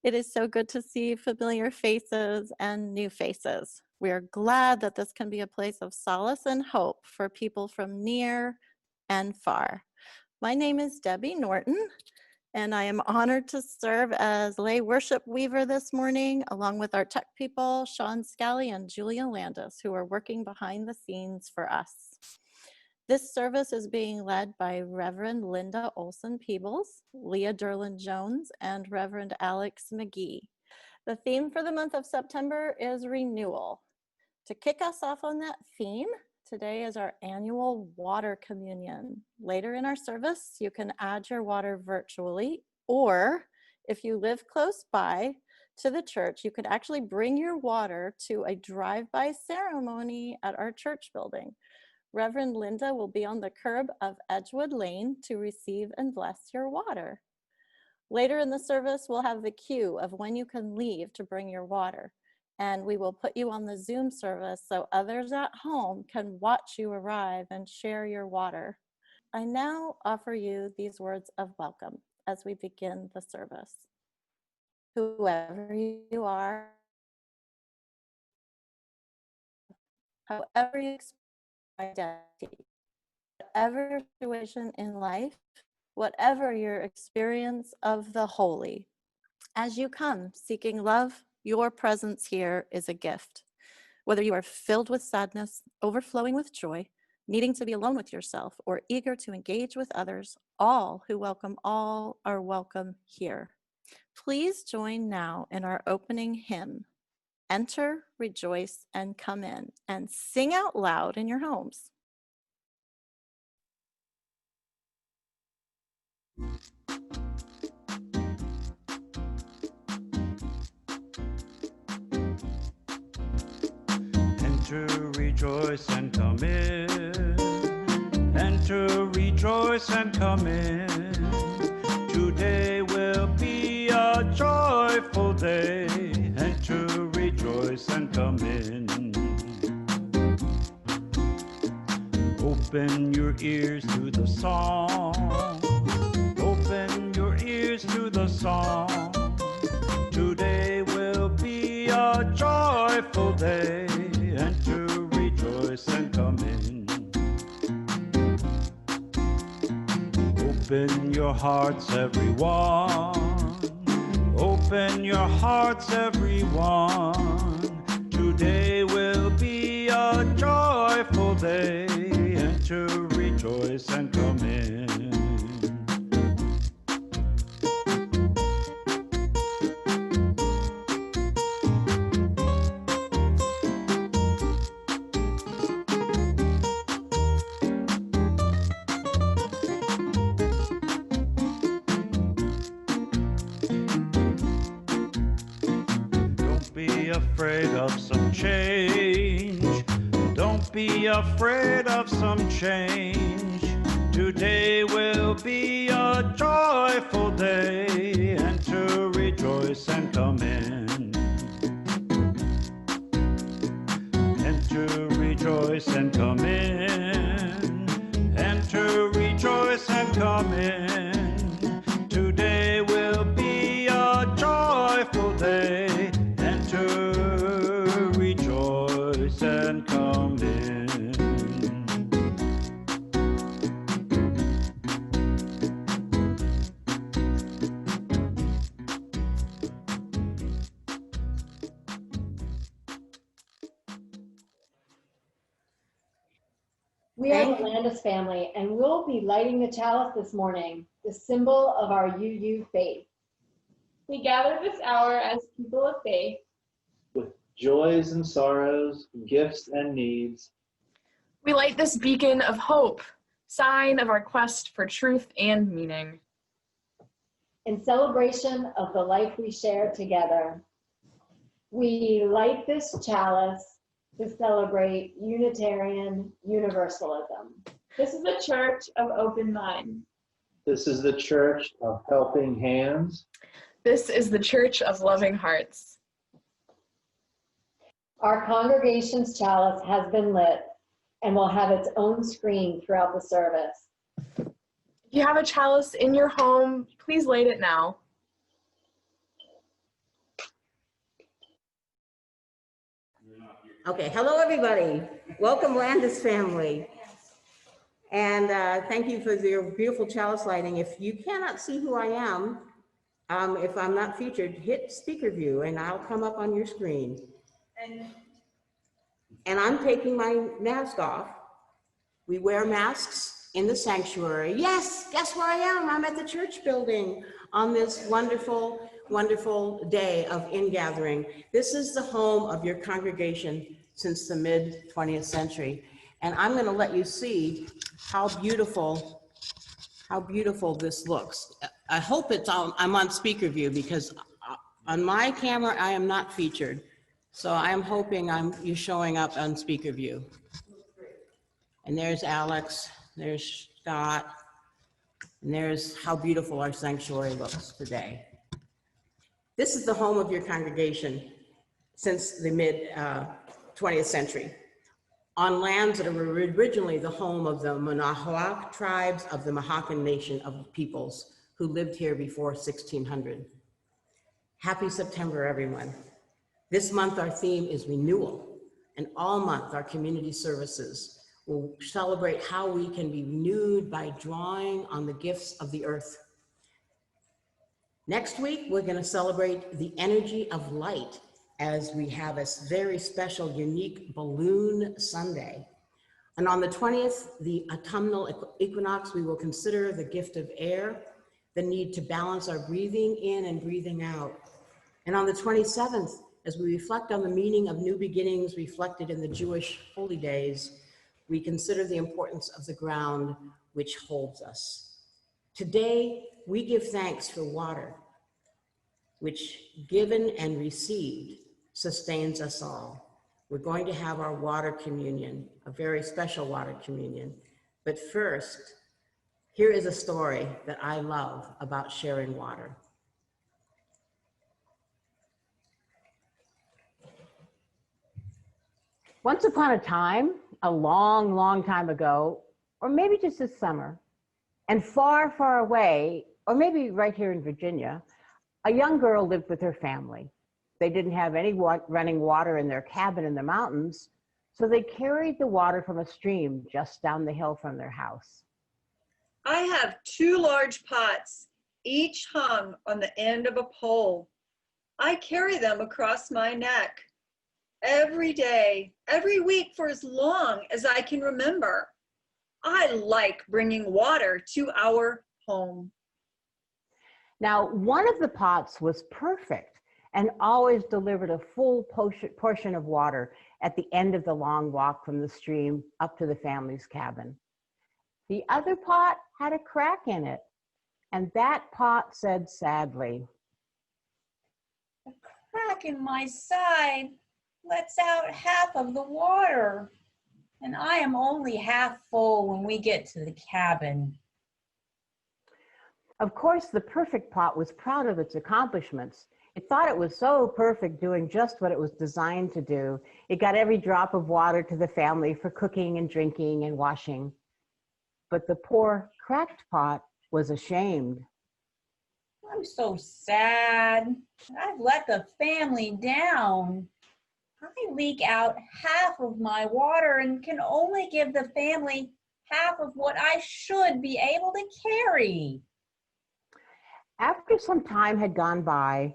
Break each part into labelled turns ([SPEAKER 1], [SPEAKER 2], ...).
[SPEAKER 1] It is so good to see familiar faces and new faces. We are glad that this can be a place of solace and hope for people from near and far. My name is Debbie Norton, and I am honored to serve as lay worship weaver this morning, along with our tech people, Sean Scally and Julia Landis, who are working behind the scenes for us. This service is being led by Reverend Linda Olson-Peebles, Leah Derlin-Jones, and Reverend Alex McGee. The theme for the month of September is renewal. To kick us off on that theme, today is our annual water communion. Later in our service, you can add your water virtually, or if you live close by to the church, you could actually bring your water to a drive-by ceremony at our church building. Reverend Linda will be on the curb of Edgewood Lane to receive and bless your water. Later in the service, we'll have the cue of when you can leave to bring your water, and we will put you on the Zoom service so others at home can watch you arrive and share your water. I now offer you these words of welcome as we begin the service. Whoever you are, however you express identity, whatever your situation in life, whatever your experience of the holy. As you come seeking love, your presence here is a gift. Whether you are filled with sadness, overflowing with joy, needing to be alone with yourself, or eager to engage with others, all who welcome all are welcome here. Please join now in our opening hymn, Enter, Rejoice, and Come In, and sing out loud in your homes.
[SPEAKER 2] Enter, rejoice, and come in. Enter, rejoice, and come in. Today will be a joyful day. Enter, rejoice, and come in. Open your ears to the song. Open your ears to the song. Today will be a joyful day. Enter, rejoice, and come in. Open your hearts, everyone. Open your hearts, everyone. Today will be a joyful day. Enter, rejoice, and come in. Afraid of some change. Don't be afraid of some change. Today will be a joyful day. Enter, rejoice, and come in. Enter, rejoice, and come in. Enter, rejoice, and come in. Today will be a joyful day. Rejoice and come in.
[SPEAKER 3] We are the Landis family, and we'll be lighting the chalice this morning, the symbol of our UU faith.
[SPEAKER 4] We gather this hour as people of faith,
[SPEAKER 5] with joys and sorrows, gifts and needs.
[SPEAKER 6] We light this beacon of hope, sign of our quest for truth and meaning.
[SPEAKER 3] In celebration of the life we share together, we light this chalice to celebrate Unitarian Universalism.
[SPEAKER 4] This is the church of open minds.
[SPEAKER 5] This is the church of helping hands.
[SPEAKER 6] This is the church of loving hearts.
[SPEAKER 3] Our congregation's chalice has been lit and will have its own screen throughout the service.
[SPEAKER 6] If you have a chalice in your home, please light it now.
[SPEAKER 7] Okay, hello everybody. Welcome Landis family. And thank you for your beautiful chalice lighting. If you cannot see who I am, if I'm not featured, hit speaker view and I'll come up on your screen. And I'm taking my mask off. We wear masks in the sanctuary. Yes, guess where I am? I'm at the church building on this wonderful, wonderful day of ingathering. This is the home of your congregation since the mid 20th century. And I'm gonna let you see how beautiful this looks. I hope I'm on speaker view because on my camera, I am not featured. So I'm hoping you're showing up on speaker view. And there's Alex, there's Scott, and there's how beautiful our sanctuary looks today. This is the home of your congregation since the mid 20th century, on lands that were originally the home of the Manahoac tribes of the Mohican Nation of peoples who lived here before 1600. Happy September, everyone. This month, our theme is renewal, and all month, our community services will celebrate how we can be renewed by drawing on the gifts of the earth. Next week, we're going to celebrate the energy of light as we have a very special, unique Balloon Sunday. And on the 20th, the autumnal equinox, we will consider the gift of air, the need to balance our breathing in and breathing out. And on the 27th, as we reflect on the meaning of new beginnings reflected in the Jewish holy days, we consider the importance of the ground which holds us. Today, we give thanks for water, which given and received sustains us all. We're going to have our water communion, a very special water communion. But first, here is a story that I love about sharing water. Once upon a time, a long, long time ago, or maybe just this summer, and far, far away, or maybe right here in Virginia, a young girl lived with her family. They didn't have any running water in their cabin in the mountains, so they carried the water from a stream just down the hill from their house.
[SPEAKER 8] I have 2 large pots, each hung on the end of a pole. I carry them across my neck every day, every week for as long as I can remember. I like bringing water to our home.
[SPEAKER 7] Now, one of the pots was perfect and always delivered a full portion of water at the end of the long walk from the stream up to the family's cabin. The other pot had a crack in it, and that pot said sadly,
[SPEAKER 9] "A crack in my side lets out half of the water, and I am only half full when we get to the cabin."
[SPEAKER 7] Of course, the perfect pot was proud of its accomplishments. It thought it was so perfect, doing just what it was designed to do. It got every drop of water to the family for cooking and drinking and washing. But the poor cracked pot was ashamed.
[SPEAKER 9] "I'm so sad. I've let the family down. I leak out half of my water and can only give the family half of what I should be able to carry."
[SPEAKER 7] After some time had gone by,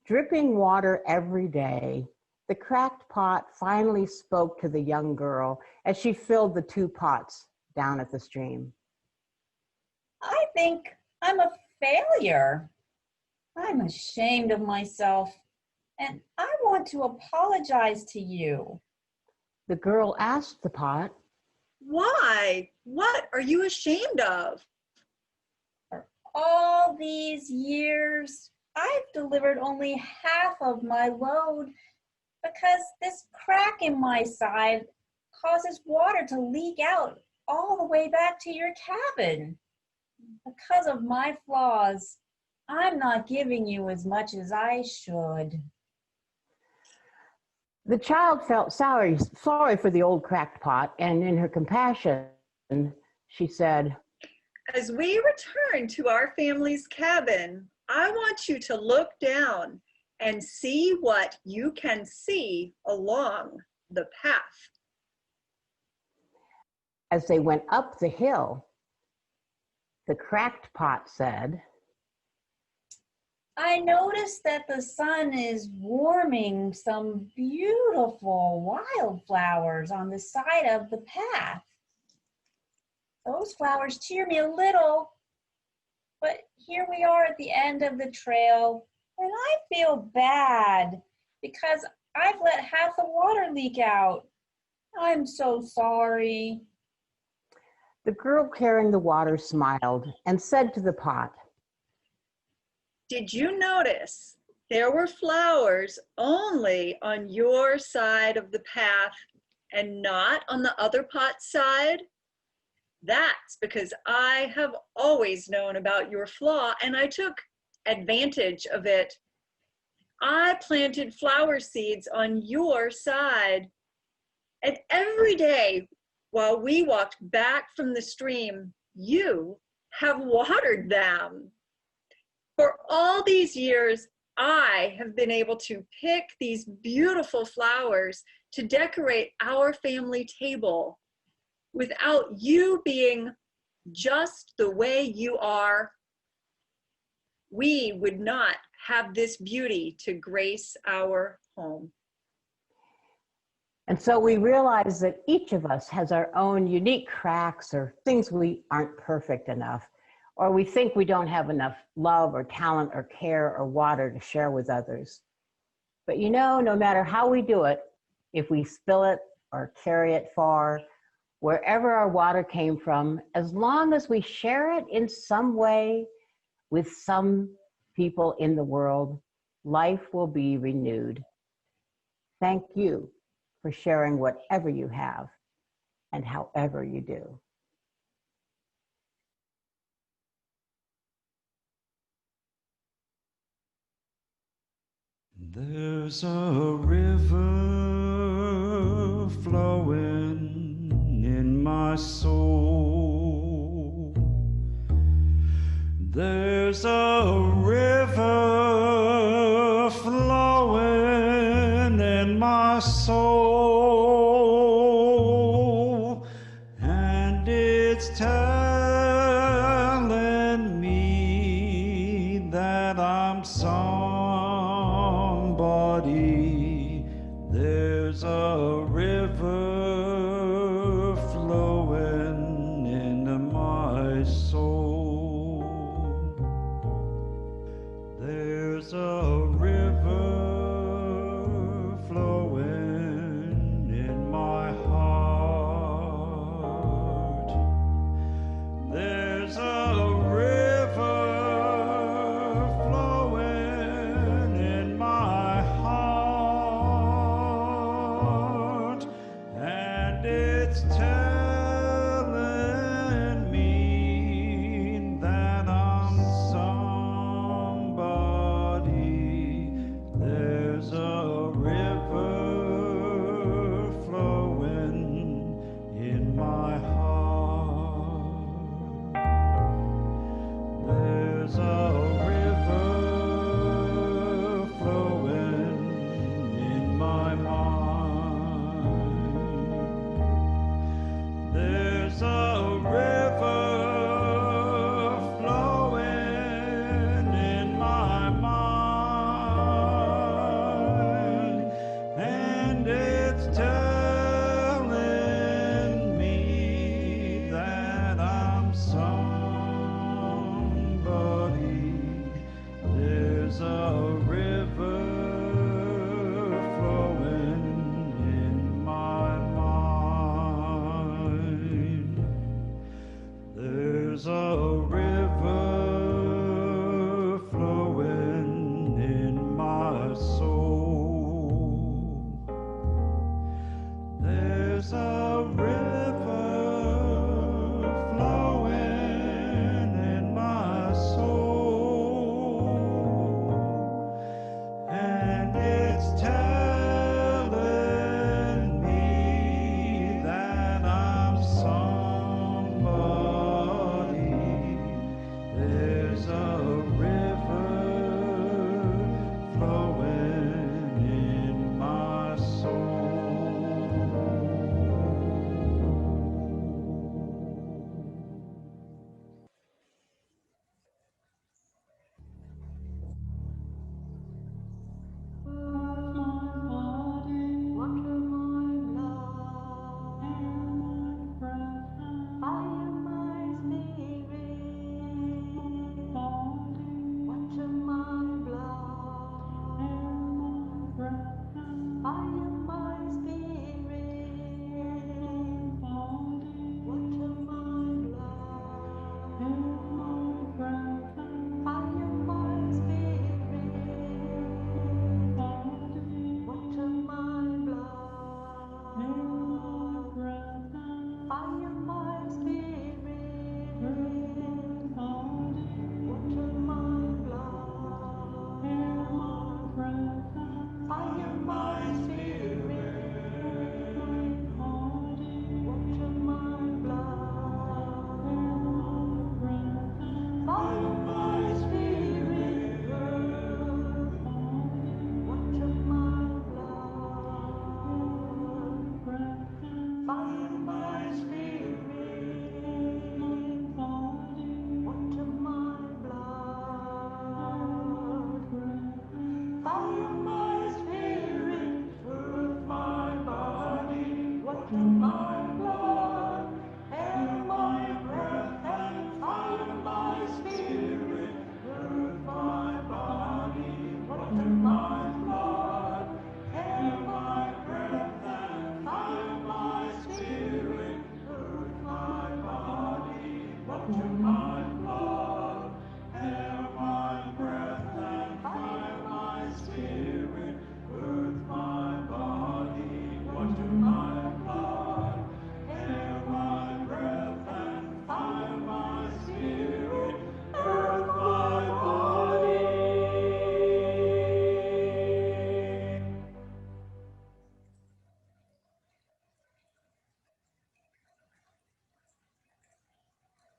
[SPEAKER 7] dripping water every day, the cracked pot finally spoke to the young girl as she filled the 2 pots down at the stream.
[SPEAKER 9] "I think I'm a failure. I'm ashamed of myself, and I want to apologize to you."
[SPEAKER 7] The girl asked the pot,
[SPEAKER 8] Why? What are you ashamed of?
[SPEAKER 9] "For all these years, I've delivered only half of my load because this crack in my side causes water to leak out all the way back to your cabin. Because of my flaws, I'm not giving you as much as I should."
[SPEAKER 7] The child felt sorry for the old cracked pot, and in her compassion, she said,
[SPEAKER 8] As we return to our family's cabin, I want you to look down and see what you can see along the path.
[SPEAKER 7] As they went up the hill, the cracked pot said,
[SPEAKER 9] I noticed that the sun is warming some beautiful wildflowers on the side of the path. Those flowers cheer me a little, but here we are at the end of the trail, and I feel bad because I've let half the water leak out. I'm so sorry.
[SPEAKER 7] The girl carrying the water smiled and said to the pot,
[SPEAKER 8] Did you notice there were flowers only on your side of the path and not on the other pot's side? That's because I have always known about your flaw and I took advantage of it. I planted flower seeds on your side. And every day while we walked back from the stream, you have watered them. For all these years, I have been able to pick these beautiful flowers to decorate our family table. Without you being just the way you are, we would not have this beauty to grace our home.
[SPEAKER 7] and so we realize that each of us has our own unique cracks or things we aren't perfect enough, or we think we don't have enough love or talent or care or water to share with others. But you know, no matter how we do it, if we spill it or carry it far, wherever our water came from, as long as we share it in some way with some people in the world, life will be renewed. Thank you for sharing whatever you have and however you do.
[SPEAKER 2] There's a river flowing in my soul. There's a river flowing in my soul, and it's telling me that I'm somebody. There's a river flowing into my soul. There's a river flowing in my heart. There's a river flowing in my heart.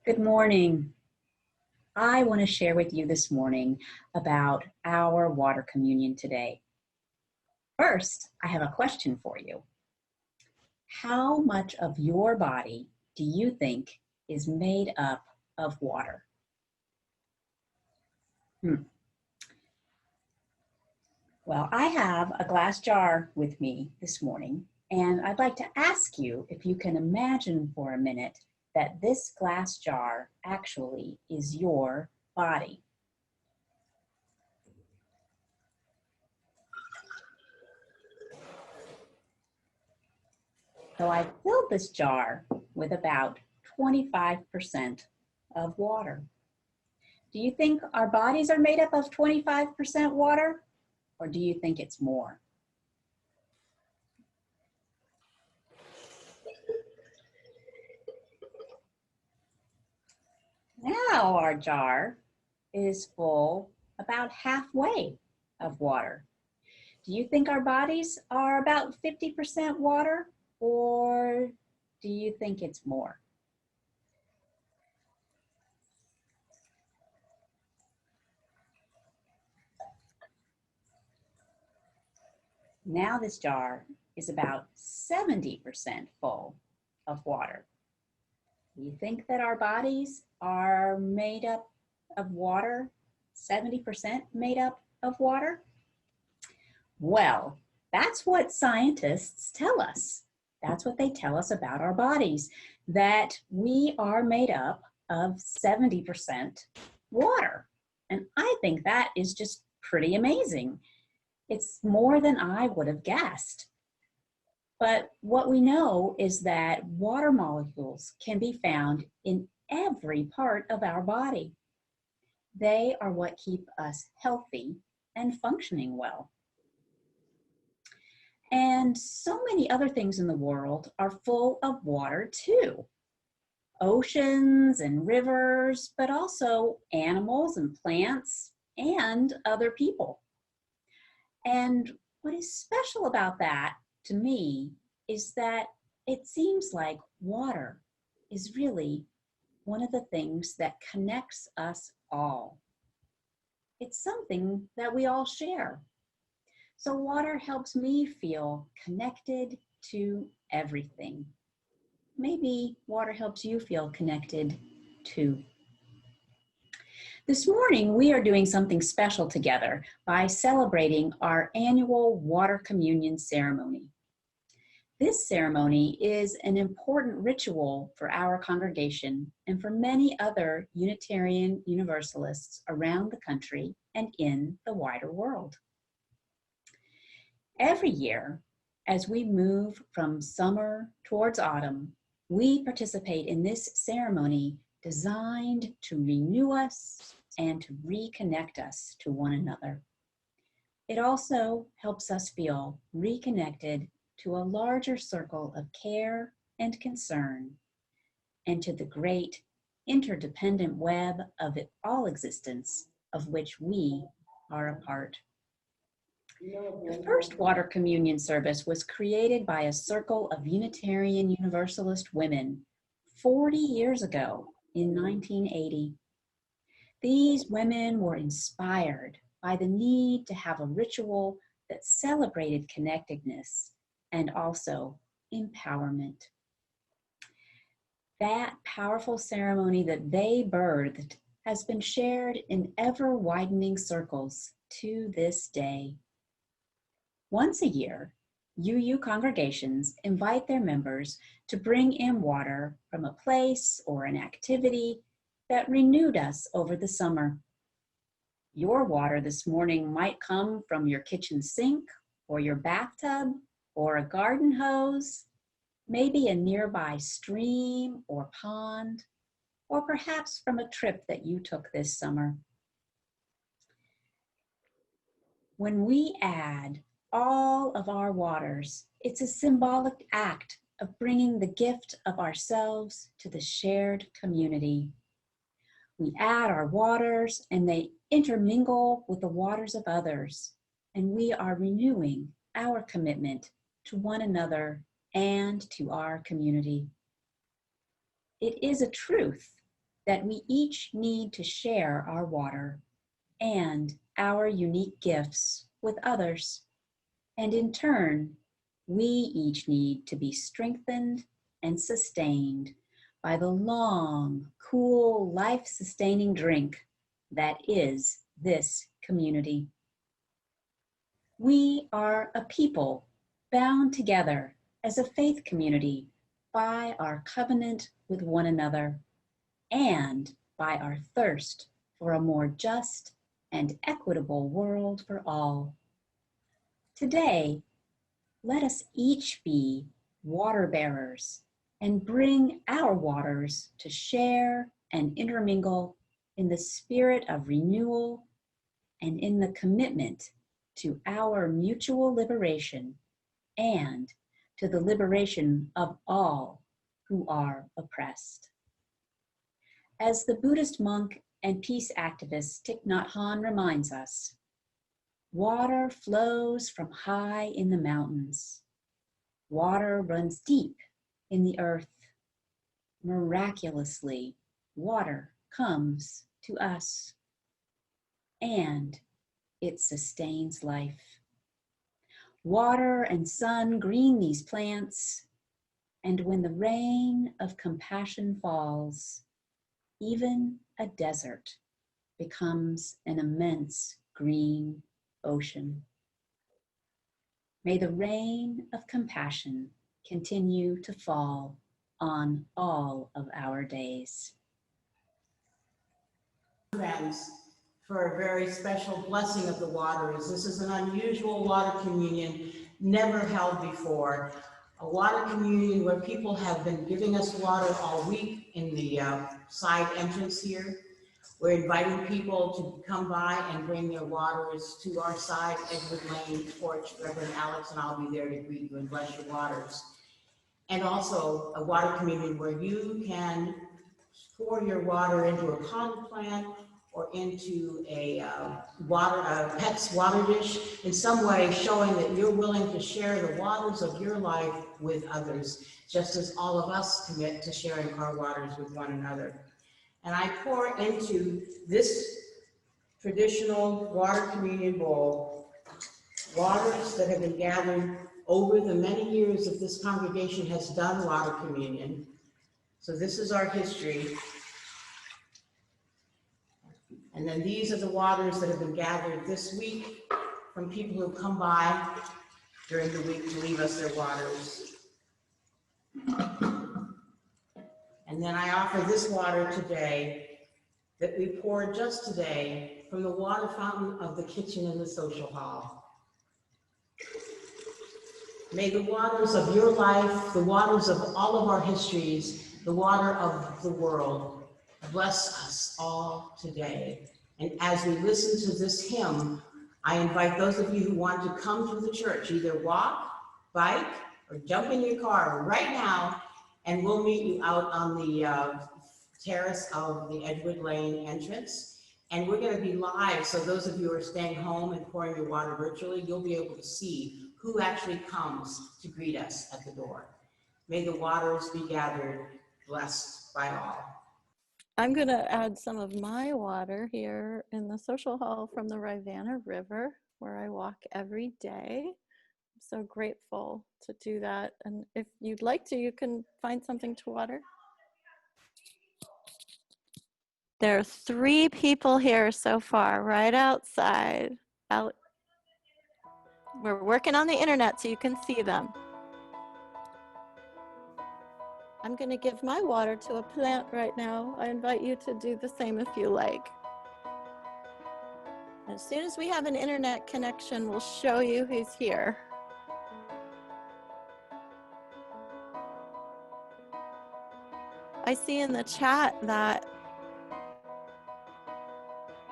[SPEAKER 10] Good morning. I want to share with you this morning about our water communion today. First, I have a question for you. How much of your body do you think is made up of water? Well, I have a glass jar with me this morning, and I'd like to ask you if you can imagine for a minute that this glass jar actually is your body. So I filled this jar with about 25% of water. Do you think our bodies are made up of 25% water, or do you think it's more? Now our jar is full about halfway of water. Do you think our bodies are about 50% water, or do you think it's more? Now this jar is about 70% full of water. Do you think that our bodies are made up of water, 70% made up of water? Well, that's what scientists tell us. That's what they tell us about our bodies, that we are made up of 70% water. And I think that is just pretty amazing. It's more than I would have guessed. But what we know is that water molecules can be found in every part of our body. They are what keep us healthy and functioning well. And so many other things in the world are full of water too. Oceans and rivers, but also animals and plants and other people. And what is special about that to me is that it seems like water is really one of the things that connects us all. It's something that we all share. So water helps me feel connected to everything. Maybe water helps you feel connected too. This morning, we are doing something special together by celebrating our annual water communion ceremony. This ceremony is an important ritual for our congregation and for many other Unitarian Universalists around the country and in the wider world. Every year, as we move from summer towards autumn, we participate in this ceremony designed to renew us and to reconnect us to one another. It also helps us feel reconnected to a larger circle of care and concern, and to the great interdependent web of all existence of which we are a part. The first water communion service was created by a circle of Unitarian Universalist women 40 years ago in 1980. These women were inspired by the need to have a ritual that celebrated connectedness and also empowerment. That powerful ceremony that they birthed has been shared in ever-widening circles to this day. Once a year, UU congregations invite their members to bring in water from a place or an activity that renewed us over the summer. Your water this morning might come from your kitchen sink or your bathtub or a garden hose, maybe a nearby stream or pond, or perhaps from a trip that you took this summer. When we add all of our waters, it's a symbolic act of bringing the gift of ourselves to the shared community. We add our waters and they intermingle with the waters of others, and we are renewing our commitment to one another and to our community. It is a truth that we each need to share our water and our unique gifts with others. And in turn, we each need to be strengthened and sustained by the long, cool, life-sustaining drink that is this community. We are a people bound together as a faith community by our covenant with one another and by our thirst for a more just and equitable world for all. Today, let us each be water bearers and bring our waters to share and intermingle in the spirit of renewal and in the commitment to our mutual liberation and to the liberation of all who are oppressed. As the Buddhist monk and peace activist Thich Nhat Hanh reminds us, water flows from high in the mountains. Water runs deep in the earth. Miraculously, water comes to us, and it sustains life. Water and sun green these plants, and when the rain of compassion falls, even a desert becomes an immense green ocean. May the rain of compassion continue to fall on all of our days.
[SPEAKER 7] Friends, for a very special blessing of the waters. This is an unusual water communion, never held before. A water communion where people have been giving us water all week in the side entrance here. We're inviting people to come by and bring their waters to our side, Edgewood Lane porch. Reverend Alex and I'll be there to greet you and bless your waters. And also a water communion where you can pour your water into a pond plant or into a pet's water dish, in some way showing that you're willing to share the waters of your life with others, just as all of us commit to sharing our waters with one another. And I pour into this traditional water communion bowl waters that have been gathered over the many years that this congregation has done water communion. So this is our history. And then these are the waters that have been gathered this week from people who come by during the week to leave us their waters. And then I offer this water today that we poured just today from the water fountain of the kitchen in the social hall. May the waters of your life, the waters of all of our histories, the water of the world, bless us all today. And as we listen to this hymn, I invite those of you who want to come to the church, either walk, bike, or jump in your car right now, and we'll meet you out on the terrace of the Edgewood Lane entrance. And we're going to be live, so those of you who are staying home and pouring your water virtually, you'll be able to see who actually comes to greet us at the door. May the waters be gathered, blessed by all.
[SPEAKER 1] I'm going to add some of my water here in the social hall from the Rivanna River, where I walk every day. I'm so grateful to do that. And if you'd like to, you can find something to water. There are 3 people here so far, right outside. We're working on the internet so you can see them. I'm going to give my water to a plant right now. I invite you to do the same if you like. As soon as we have an internet connection, we'll show you who's here. I see in the chat that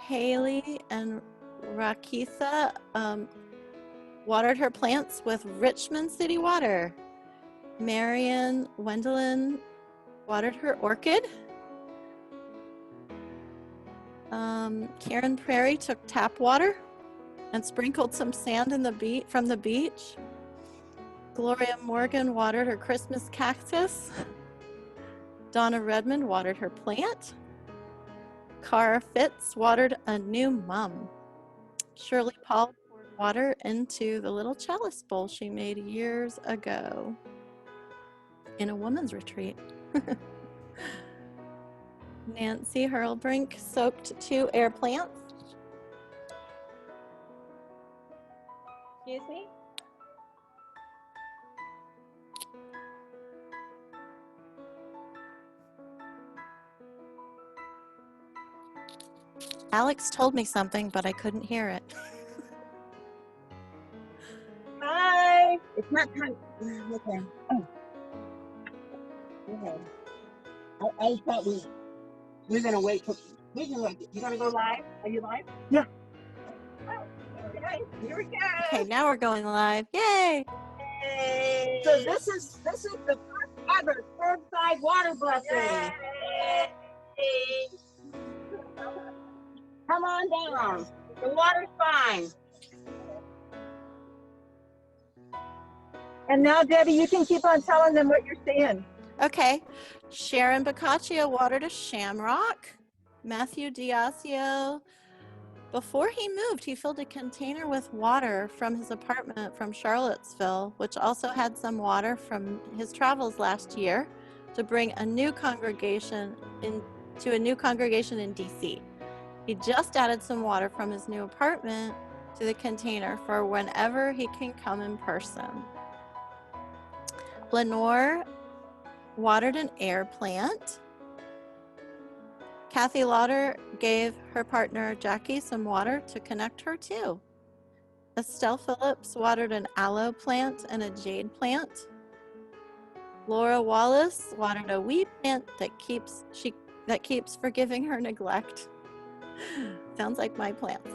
[SPEAKER 1] Haley and Rakisa watered her plants with Richmond City Water. Marion Wendelin watered her orchid. Karen Prairie took tap water and sprinkled some sand from the beach. Gloria Morgan watered her Christmas cactus. Donna Redmond watered her plant. Carr Fitz watered a new mum. Shirley Paul poured water into the little chalice bowl she made years ago in a women's retreat. Nancy Hurlbrink soaked 2 air plants.
[SPEAKER 9] Excuse me?
[SPEAKER 1] Alex told me something, but I couldn't hear it.
[SPEAKER 7] Hi. It's not time. Okay. Oh. Okay. I thought we're gonna wait for. You gonna go live? Are you live? Yeah. Oh, okay. Here we go.
[SPEAKER 1] Okay, now we're going live. Yay!
[SPEAKER 7] Yay. So this is the first ever curbside water blessing. Yay. Come on down. The water's fine.
[SPEAKER 11] And now, Debbie, you can keep on telling them what you're seeing.
[SPEAKER 1] Okay. Sharon Boccaccio watered a shamrock. Matthew Diasio, before he moved, he filled a container with water from his apartment from Charlottesville, which also had some water from his travels last year, to bring a new congregation in DC. He just added some water from his new apartment to the container for whenever he can come in person. Lenore watered an air plant. Kathy Lauder gave her partner Jackie some water to connect her too. Estelle Phillips watered an aloe plant and a jade plant. Laura Wallace watered a wee plant that keeps forgiving her neglect. Sounds like my plants.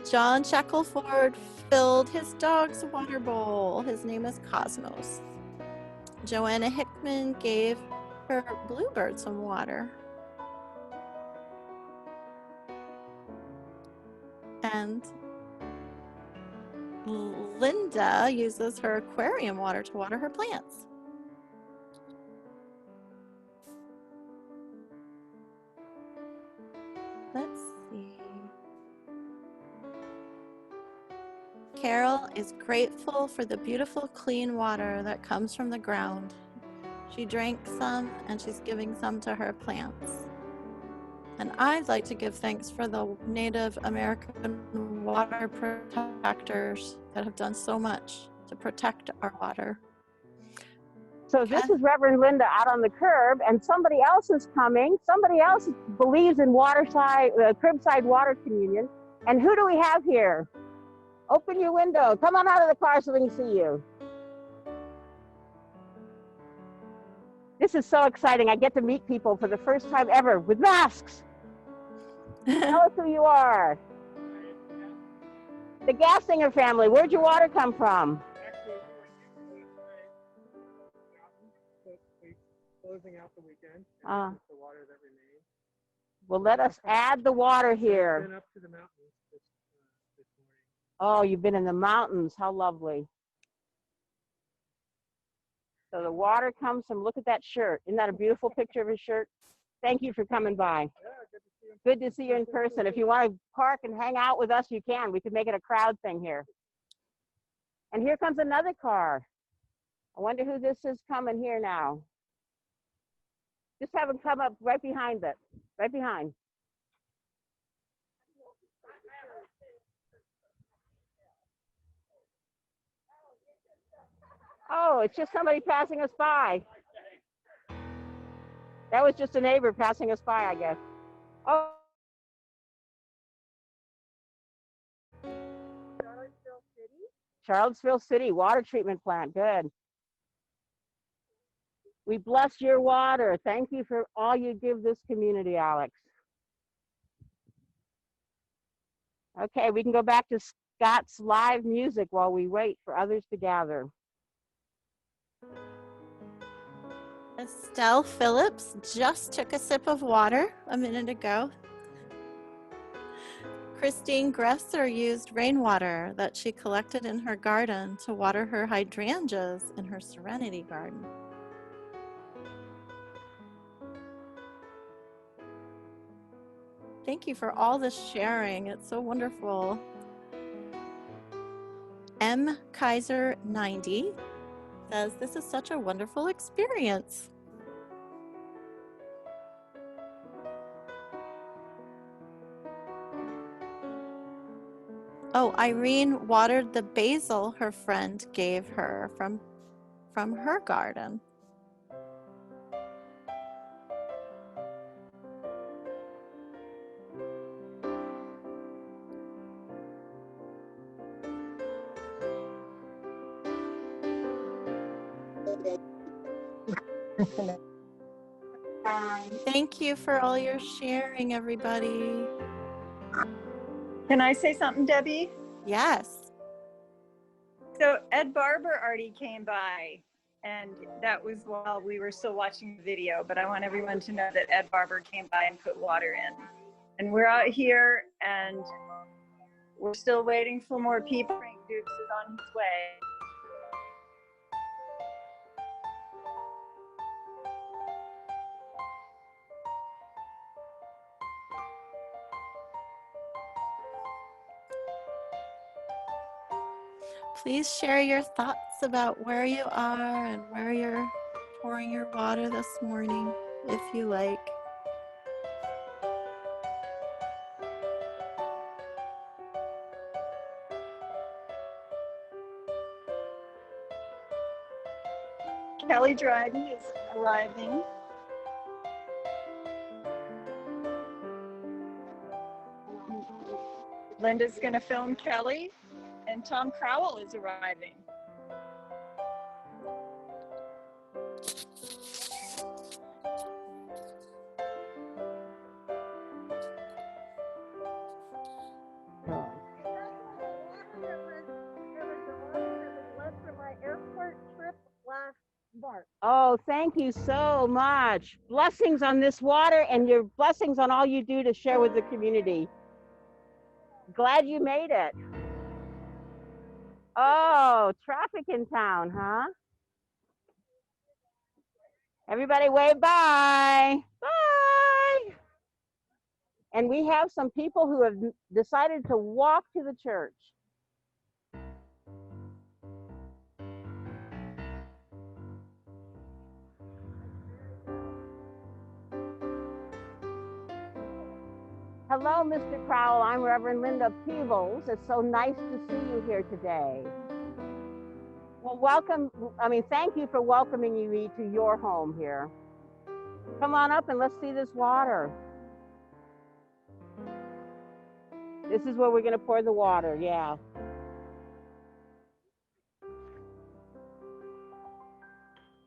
[SPEAKER 1] John Shackelford filled his dog's water bowl. His name is Cosmos. Joanna Hickman gave her bluebird some water. And Linda uses her aquarium water to water her plants. Let's see. Carol is grateful for the beautiful clean water that comes from the ground. She drank some and she's giving some to her plants. And I'd like to give thanks for the Native American water protectors that have done so much to protect our water.
[SPEAKER 7] So this is Reverend Linda out on the curb, and somebody else is coming. Somebody else believes in curbside water communion. And who do we have here? Open your window. Come on out of the car so we can see you. This is so exciting. I get to meet people for the first time ever with masks. Tell us who you are. The Gassinger family. Where'd your water come from?
[SPEAKER 12] Closing out the weekend.
[SPEAKER 7] The
[SPEAKER 12] water that remains.
[SPEAKER 7] Well, let us add the water here.
[SPEAKER 12] Been up to the mountains this morning.
[SPEAKER 7] Oh, you've been in the mountains. How lovely. So the water comes from, look at that shirt. Isn't that a beautiful picture of his shirt? Thank you for coming by.
[SPEAKER 12] Yeah, good to see you.
[SPEAKER 7] Good to see you in person. If you want to park and hang out with us, you can. We could make it a crowd thing here. And here comes another car. I wonder who this is coming here now. Just have him come up right behind it. Right behind. Oh, it's just somebody passing us by. That was just a neighbor passing us by, I guess. Oh. Charlottesville City water treatment plant. Good. We bless your water. Thank you for all you give this community, Alex. Okay, we can go back to Scott's live music while we wait for others to gather.
[SPEAKER 1] Estelle Phillips just took a sip of water a minute ago. Christine Gresser used rainwater that she collected in her garden to water her hydrangeas in her Serenity garden. Thank you for all this sharing. It's so wonderful. M. Kaiser 90 says, this is such a wonderful experience. Oh, Irene watered the basil her friend gave her from her garden. Thank you for all your sharing, everybody.
[SPEAKER 11] Can I say something, Debbie?
[SPEAKER 1] Yes.
[SPEAKER 11] So Ed Barber already came by, and that was while we were still watching the video, but I want everyone to know that Ed Barber came by and put water in. And we're out here, and we're still waiting for more people. Frank Dukes is on his way.
[SPEAKER 1] Please share your thoughts about where you are and where you're pouring your water this morning, if you like.
[SPEAKER 11] Kelly Dryden is arriving. Linda's going to film Kelly, and Tom Crowell is arriving.
[SPEAKER 7] Oh, thank you so much. Blessings on this water and your blessings on all you do to share with the community. Glad you made it. Oh, traffic in town, huh? Everybody wave bye. Bye. And we have some people who have decided to walk to the church. Hello, Mr. Crowell. I'm Reverend Linda Peebles. It's so nice to see you here today. Well, thank you for welcoming me to your home here. Come on up and let's see this water. This is where we're going to pour the water, yeah.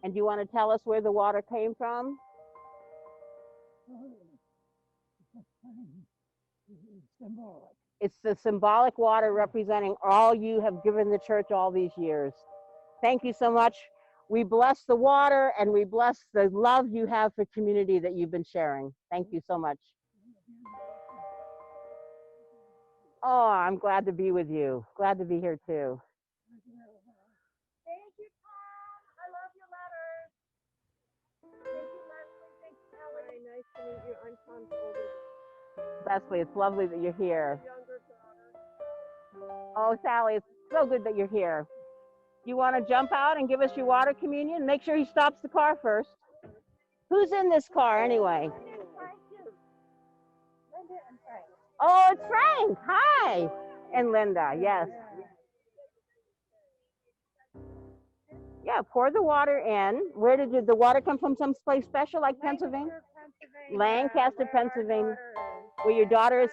[SPEAKER 7] And do you want to tell us where the water came from? It's the symbolic water representing all you have given the church all these years. Thank you so much. We bless the water and we bless the love you have for community that you've been sharing. Thank you so much. Oh, I'm glad to be with you. Glad to be here too.
[SPEAKER 11] Thank you, Tom. I love your letters. Thank you, Leslie. Thank you, Kelly. Nice to meet you. I'm Tom's older.
[SPEAKER 7] Leslie, it's lovely that you're here.
[SPEAKER 11] Younger daughter.
[SPEAKER 7] Oh, Sally, it's so good that you're here. You want to jump out and give us your water communion? Make sure he stops the car first. Who's in this car anyway?
[SPEAKER 11] Linda and Frank.
[SPEAKER 7] Oh, it's Frank. Hi. And Linda, yes. Yeah, pour the water in. Where did the water come from? Some place special like Pennsylvania? Lancaster, Pennsylvania. Where your daughter is?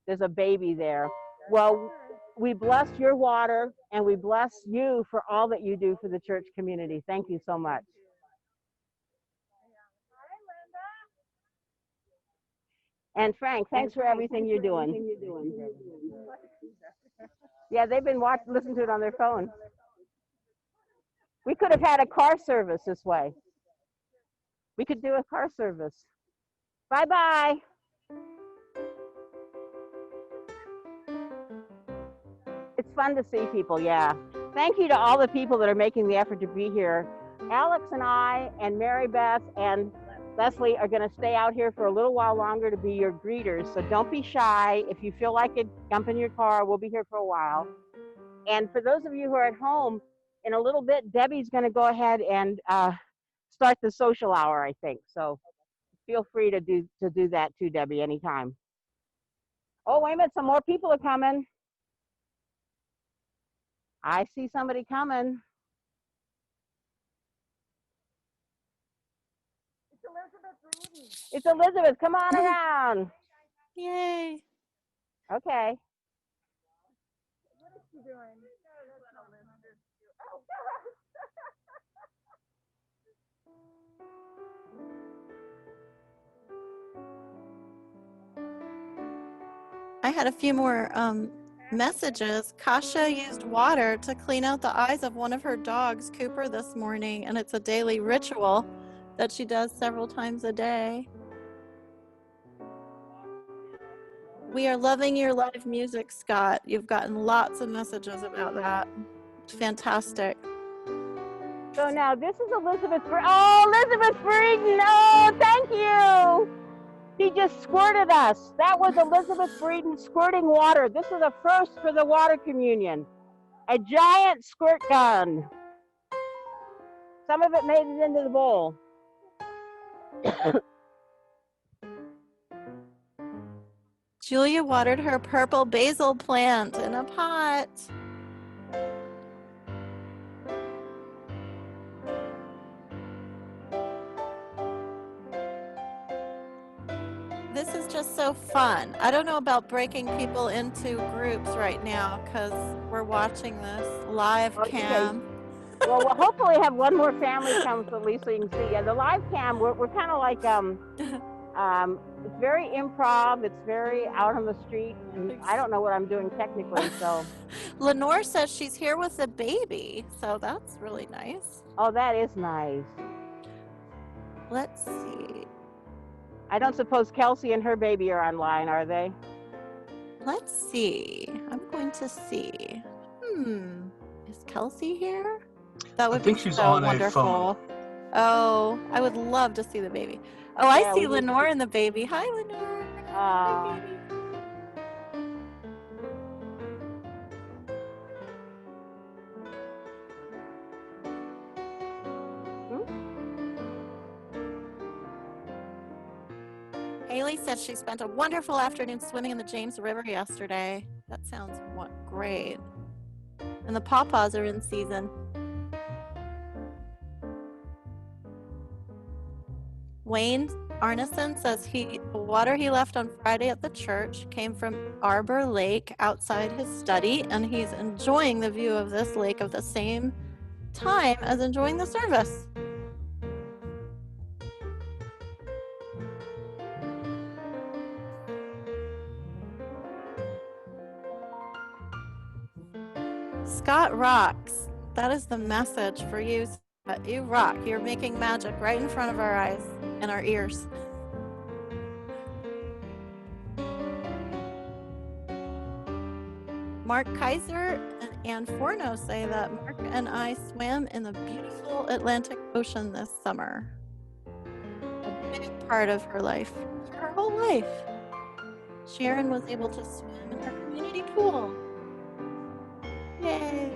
[SPEAKER 7] There's a baby there. Well, we bless your water and we bless you for all that you do for the church community. Thank you so much. And Frank, thanks for everything you're doing. Yeah, they've been listening to it on their phone. We could have had a car service this way. We could do a car service. Bye-bye. It's fun to see people, yeah. Thank you to all the people that are making the effort to be here. Alex and I and Mary Beth and Leslie are going to stay out here for a little while longer to be your greeters. So don't be shy. If you feel like it, jump in your car. We'll be here for a while. And for those of you who are at home, in a little bit, Debbie's going to go ahead and start the social hour, I think. So feel free to do that too, Debbie, anytime. Oh, wait a minute. Some more people are coming. I see somebody coming. It's Elizabeth. Come on around.
[SPEAKER 1] Yay.
[SPEAKER 7] Okay.
[SPEAKER 11] What is she doing?
[SPEAKER 1] I had a few more messages. Kasha used water to clean out the eyes of one of her dogs, Cooper, this morning, and it's a daily ritual that she does several times a day. We are loving your live music, Scott. You've gotten lots of messages about that. It's fantastic.
[SPEAKER 7] So now this is Elizabeth. Oh, Elizabeth Breeden. Oh, thank you. She just squirted us. That was Elizabeth Breeden squirting water. This is a first for the water communion. A giant squirt gun. Some of it made it into the bowl.
[SPEAKER 1] Julia watered her purple basil plant in a pot. This is just so fun. I don't know about breaking people into groups right now because we're watching this live cam.
[SPEAKER 7] Well, we'll hopefully have one more family come so at least so you can see. Yeah, the live cam, we're kind of like, it's very improv. It's very out on the street. And I don't know what I'm doing technically, so.
[SPEAKER 1] Lenore says she's here with the baby, so that's really nice.
[SPEAKER 7] Oh, that is nice.
[SPEAKER 1] Let's see.
[SPEAKER 7] I don't suppose Kelsey and her baby are online, are they?
[SPEAKER 1] Let's see. I'm going to see. Is Kelsey here? That would be so wonderful. Oh, I would love to see the baby. Oh, I see Lenore and the baby. Hi, Lenore. Hi, baby. Haley said she spent a wonderful afternoon swimming in the James River yesterday. That sounds great. And the pawpaws are in season. Wayne Arneson says the water he left on Friday at the church came from Arbor Lake outside his study, and he's enjoying the view of this lake at the same time as enjoying the service. Scott rocks. That is the message for you, Scott. You rock. You're making magic right in front of our eyes and our ears. Mark Kaiser and Ann Forno say that Mark and I swam in the beautiful Atlantic Ocean this summer. A big part of her life, for her whole life. Sharon was able to swim in her community pool. Yay!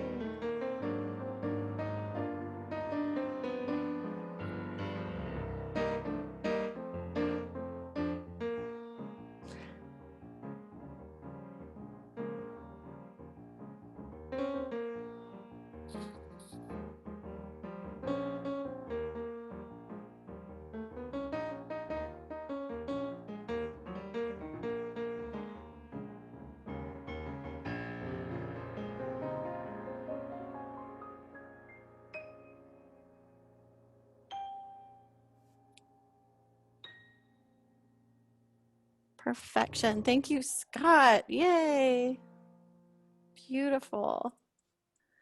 [SPEAKER 1] Perfection. Thank you, Scott. Yay. Beautiful.